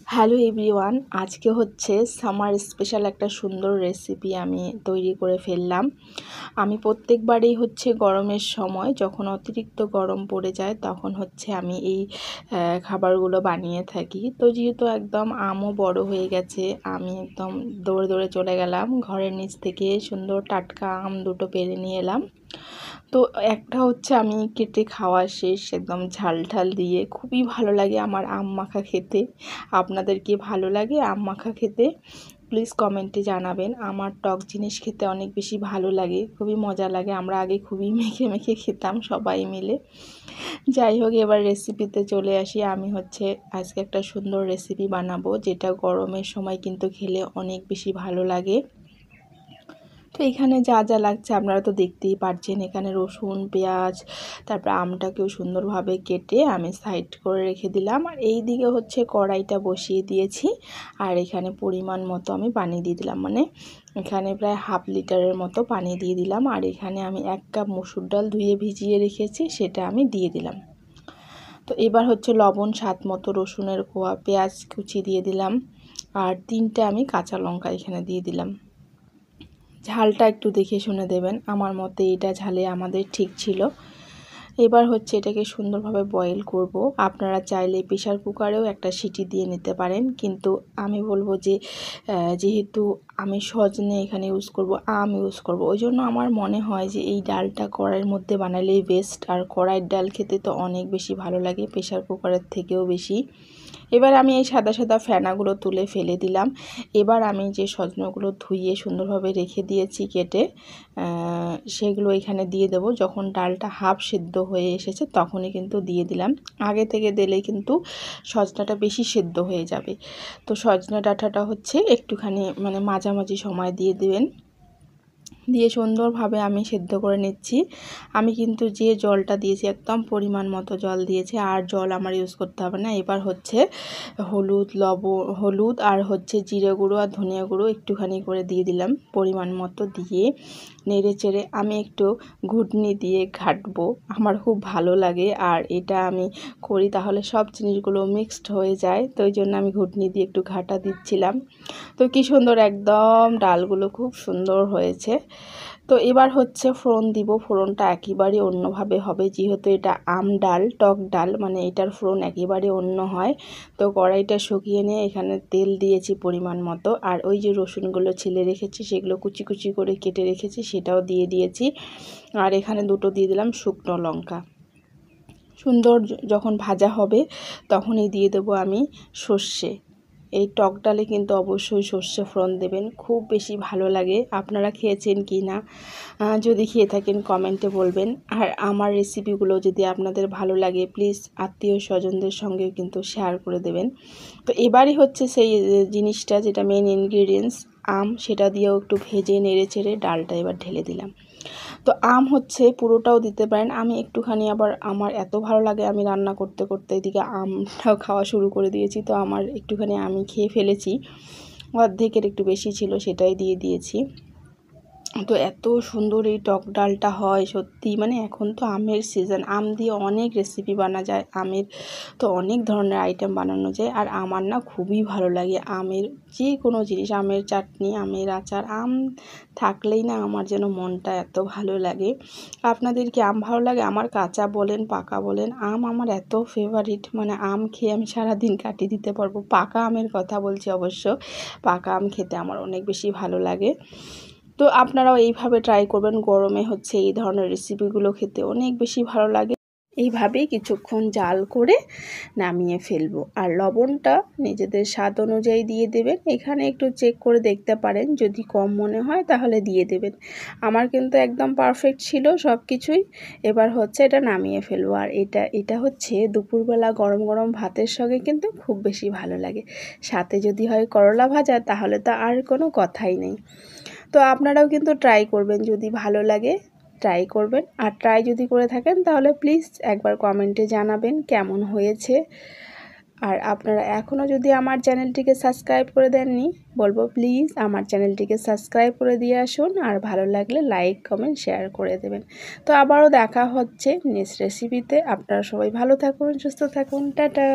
Hello everyone, আজকে হচ্ছে summer special একটা সুন্দর রেসিপি আমি তৈরি করে ফেললাম। আমি প্রত্যেকবারই হচ্ছে গরমের সময় যখন অতিরিক্ত গরম পড়ে যায় তখন হচ্ছে আমি এই খাবারগুলো বানিয়ে থাকি। তো যেহেতু একদম আমও বড় হয়ে গেছে, আমি একদম দৌড়ে দৌড়ে চলে গেলাম ঘরের নিচ থেকে সুন্দর টাটকা আম দুটো পেড়ে নিয়ে এলাম। তো একটা হচ্ছে আমি কেটে খাওয়া শেষ, একদম ঝাল ঝাল দিয়ে খুবই ভালো লাগে আমার আম মাখা খেতে। আপনাদের কি ভালো লাগে আম মাখা খেতে? প্লিজ কমেন্টে জানাবেন। আমার টক জিনিস খেতে অনেক বেশি ভালো লাগে, খুবই মজা লাগে। আমরা আগে খুবই মেখে মেখে খেতাম সবাই মিলে। যাই হোক, এবার রেসিপিতে চলে আসি। আমি হচ্ছে আজকে একটা সুন্দর রেসিপি বানাবো, যেটা গরমের সময় কিন্তু খেলে অনেক বেশি ভালো লাগে। তো এখানে যা যা লাগছে আপনারা তো দেখতেই পাচ্ছেন। এখানে রসুন, পেঁয়াজ, তারপর আমটাকেও সুন্দরভাবে কেটে আমি সাইড করে রেখে দিলাম। আর এই দিকে হচ্ছে কড়াইটা বসিয়ে দিয়েছি, আর এখানে পরিমাণ মতো আমি পানি দিয়ে দিলাম, মানে এখানে প্রায় হাফ লিটারের মতো পানি দিয়ে দিলাম। আর এখানে আমি 1 কাপ মসুর ডাল ধুয়ে ভিজিয়ে রেখেছি, সেটা আমি দিয়ে দিলাম। তো এবার হচ্ছে লবণ স্বাদ মতো, রসুনের কোয়া, পেঁয়াজ কুচি দিয়ে দিলাম, আর 3টে আমি কাঁচা লঙ্কা এখানে দিয়ে দিলাম। ঝালটা একটু দেখে শুনে দেবেন, আমার মতে এটা ঝালে আমাদের ঠিক ছিল। এবার হচ্ছে এটাকে সুন্দরভাবে বয়েল করব। আপনারা চাইলে প্রেশার কুকারেও একটা সিটি দিয়ে নিতে পারেন, কিন্তু আমি বলবো যে যেহেতু আমি সজনে এখানে ইউজ করব, আম ইউজ করব, ওই জন্য আমার মনে হয় যে এই ডালটা কড়াইয়ের মধ্যে বানালেই বেস্ট। আর কড়াইয়ের ডাল খেতে তো অনেক বেশি ভালো লাগে, প্রেশার কুকারের থেকেও বেশি। এবার আমি এই সাদা সাদা ফেনাগুলো তুলে ফেলে দিলাম। এবার আমি যে সজনেগুলো ধুয়ে সুন্দরভাবে রেখে দিয়েছি কেটে, সেগুলো এখানে দিয়ে দেব। যখন ডালটা হাফ সেদ্ধ হয়ে এসেছে তখনই কিন্তু দিয়ে দিলাম। আগে থেকে দিলে কিন্তু সজনাটা বেশি সেদ্ধ হয়ে যাবে। তো সজনা ডাঁটাটা হচ্ছে একটুখানি মানে মাঝামাঝি সময় দিয়ে দেবেন, দিয়ে সুন্দরভাবে আমি সেদ্ধ করে নিচ্ছি। আমি কিন্তু যে জলটা দিয়েছি একদম পরিমাণ মতো জল দিয়েছি, আর জল আমার ইউজ করতে হবে না। এবার হচ্ছে হলুদ আর হচ্ছে জিরে গুঁড়ো আর ধনিয়া গুঁড়ো একটুখানি করে দিয়ে দিলাম পরিমাণ মতো, দিয়ে নেড়ে চেড়ে আমি একটু ঘুটনি দিয়ে ঘাঁটবো। আমার খুব ভালো লাগে, আর এটা আমি করি তাহলে সব জিনিসগুলো মিক্সড হয়ে যায়, তো ওই জন্য আমি ঘুটনি দিয়ে একটু ঘাঁটা দিচ্ছিলাম। তো কি সুন্দর একদম ডালগুলো খুব সুন্দর হয়েছে। তো এবার হচ্ছে ফোড়ন দিব। ফোড়নটা একেবারে অন্যভাবে হবে, যেহেতু এটা আম ডাল, টক ডাল, মানে এটার ফোড়ন একেবারে অন্য হয়। তো কড়াইটা শুকিয়ে নিয়ে এখানে তেল দিয়েছি পরিমাণ মতো, আর ওই যে রসুনগুলো ছিলে রেখেছি সেগুলো কুচি কুচি করে কেটে রেখেছি সেটাও দিয়ে দিয়েছি। আর এখানে দুটো দিয়ে দিলাম শুকনো লঙ্কা। সুন্দর যখন ভাজা হবে তখনই দিয়ে দেবো আমি সর্ষে। এই টক ডালে কিন্তু অবশ্যই সর্ষে ফোড়ন দেবেন, খুব বেশি ভালো লাগে। আপনারা খেয়েছেন কি না, যদি খেয়ে থাকেন কমেন্টে বলবেন। আর আমার রেসিপিগুলো যদি আপনাদের ভালো লাগে প্লিজ আত্মীয় স্বজনদের সঙ্গেও কিন্তু শেয়ার করে দেবেন। তো এবারই হচ্ছে সেই জিনিসটা যেটা মেন ইনগ্রিডিয়েন্টস আম, সেটা দিয়েও একটু ভেজে নেড়ে চেড়ে ডালটা এবার ঢেলে দিলাম। তো আম হচ্ছে পুরোটাও দিতে পারেন, আমি একটুখানি আবার আমার এত ভালো লাগে আমি রান্না করতে করতে এদিকে আমটাও খাওয়া শুরু করে দিয়েছি। তো আমার একটুখানি আমি খেয়ে ফেলেছি, অর্ধেকের একটু বেশি ছিল সেটাই দিয়ে দিয়েছি। তো এত সুন্দর এই টক ডালটা হয় সত্যি, মানে এখন তো আমের সিজন, আম দিয়ে অনেক রেসিপি বানা যায়, আমের তো অনেক ধরনের আইটেম বানানো যায়। আর আমার না খুবই ভালো লাগে আমের যে কোনো জিনিস, আমের চাটনি, আমের আচার, আম থাকলেই না আমার যেন মনটা এত ভালো লাগে। আপনাদের কি আম ভালো লাগে? আমার কাঁচা বলেন পাকা বলেন, আম আমার এত ফেভারিট, মানে আম খেয়ে আমি সারাদিন কাটিয়ে দিতে পারবো। পাকা আমের কথা বলছি অবশ্য, পাকা আম খেতে আমার অনেক বেশি ভালো লাগে। তো আপনারাও এইভাবে ট্রাই করবেন, গরমে হচ্ছে এই ধরনের রেসিপিগুলো খেতে অনেক বেশি ভালো লাগে। এইভাবেই কিছুক্ষণ জাল করে নামিয়ে ফেলবো। আর লবণটা নিজেদের স্বাদ অনুযায়ী দিয়ে দেবেন, এখানে একটু চেক করে দেখতে পারেন, যদি কম মনে হয় তাহলে দিয়ে দেবেন। আমার কিন্তু একদম পারফেক্ট ছিল সব কিছুই। এবার হচ্ছে এটা নামিয়ে ফেলবো। আর এটা হচ্ছে দুপুরবেলা গরম গরম ভাতের সঙ্গে কিন্তু খুব বেশি ভালো লাগে। সাথে যদি হয় করলা ভাজা তাহলে তো আর কোনো কথাই নেই। তো আপনারাও কিন্তু ট্রাই করবেন, যদি ভালো লাগে ট্রাই করবেন। আর ট্রাই যদি করে থাকেন তাহলে প্লিজ একবার কমেন্টে জানাবেন কেমন হয়েছে। আর আপনারা এখনও যদি আমার চ্যানেলটিকে সাবস্ক্রাইব করে দেননি, বলবো প্লিজ আমার চ্যানেলটিকে সাবস্ক্রাইব করে দিয়ে আসুন। আর ভালো লাগলে লাইক কমেন্ট শেয়ার করে দেবেন। তো আবারও দেখা হচ্ছে নেক্সট রেসিপিতে। আপনারা সবাই ভালো থাকুন, সুস্থ থাকুন, টাটা।